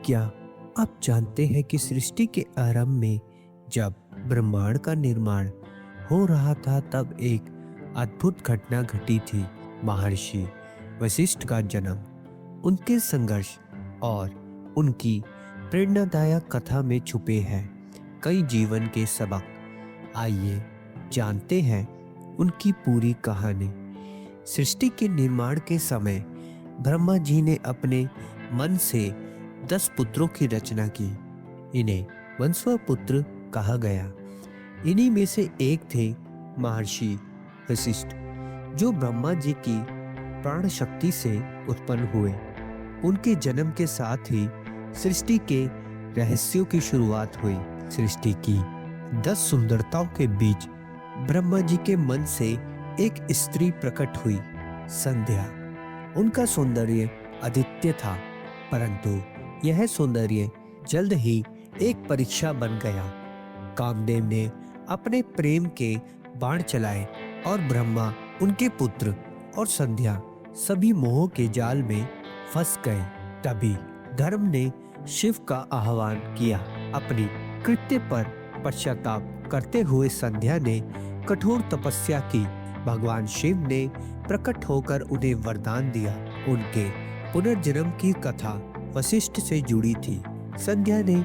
क्या आप जानते हैं कि सृष्टि के आरंभ में जब ब्रह्मांड का निर्माण हो रहा था तब एक अद्भुत घटना घटी थी। महर्षि वशिष्ठ का जन्म उनके संघर्ष और उनकी प्रेरणादायक कथा में छुपे हैं कई जीवन के सबक। आइए जानते हैं उनकी पूरी कहानी। सृष्टि के निर्माण के समय ब्रह्मा जी ने अपने मन से 10 पुत्रों की रचना की। इन्हें वंशव पुत्र कहा गया। इन्हीं में से एक थे महर्षि वशिष्ठ, जो ब्रह्मा जी की प्राण शक्ति से उत्पन्न हुए। उनके जन्म के साथ ही सृष्टि के रहस्यों की शुरुआत हुई। सृष्टि की 10 सुंदरताओं के बीच ब्रह्मा जी के मन से एक स्त्री प्रकट हुई, संध्या। उनका सौंदर्य अद्वितीय था, परंतु यह सौंदर्य जल्द ही एक परीक्षा बन गया। कामदेव ने अपने प्रेम के बाण चलाए और ब्रह्मा, उनके पुत्र और संध्या सभी मोह के जाल में फंस गए। तभी धर्म ने शिव का आह्वान किया। अपनी कृत्य पर पश्चाताप करते हुए संध्या ने कठोर तपस्या की। भगवान शिव ने प्रकट होकर उन्हें वरदान दिया। उनके पुनर्जन्म की कथा वशिष्ठ से जुड़ी थी। संध्या ने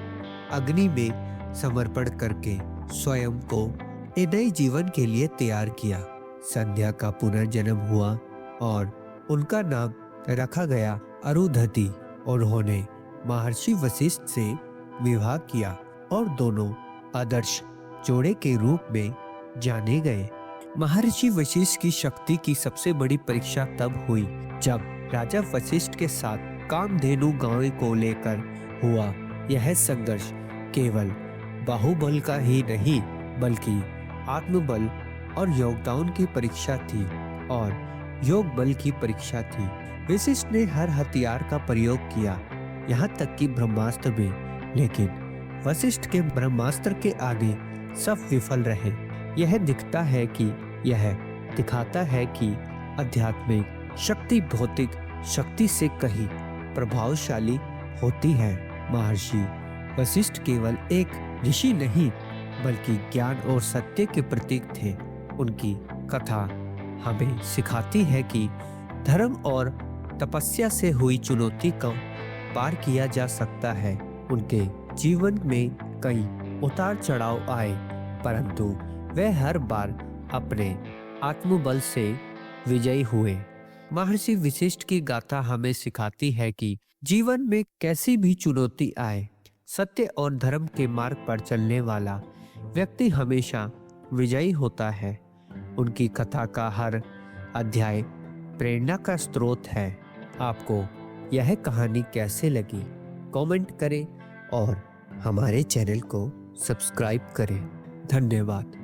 अग्नि में समर्पण करके स्वयं को एक नए जीवन के लिए तैयार किया। संध्या का पुनर्जन्म हुआ और उनका नाम रखा गया अरुंधति। उन्होंने महर्षि वशिष्ठ से विवाह किया और दोनों आदर्श जोड़े के रूप में जाने गए। महर्षि वशिष्ठ की शक्ति की सबसे बड़ी परीक्षा तब हुई जब राजा वशिष्ठ के साथ कामधेनु गाय को लेकर हुआ। यह संघर्ष केवल बाहुबल का ही नहीं बल्कि आत्मबल और योगदान की परीक्षा थी और योग बल की परीक्षा थी। वशिष्ठ ने हर हथियार का प्रयोग किया, यहाँ तक कि ब्रह्मास्त्र भी, लेकिन वशिष्ठ के ब्रह्मास्त्र के आगे सब विफल रहे। यह दिखाता है कि आध्यात्मिक शक्ति भौतिक शक्ति से कहीं प्रभावशाली होती है। महर्षि वशिष्ठ केवल एक ऋषि नहीं बल्कि ज्ञान और सत्य के प्रतीक थे। उनकी कथा हमें सिखाती है कि धर्म और तपस्या से हुई चुनौती को पार किया जा सकता है। उनके जीवन में कई उतार चढ़ाव आए, परंतु वे हर बार अपने आत्मबल से विजयी हुए। महर्षि वशिष्ठ की गाथा हमें सिखाती है कि जीवन में कैसी भी चुनौती आए, सत्य और धर्म के मार्ग पर चलने वाला व्यक्ति हमेशा विजयी होता है। उनकी कथा का हर अध्याय प्रेरणा का स्रोत है। आपको यह कहानी कैसे लगी? कमेंट करें और हमारे चैनल को सब्सक्राइब करें। धन्यवाद।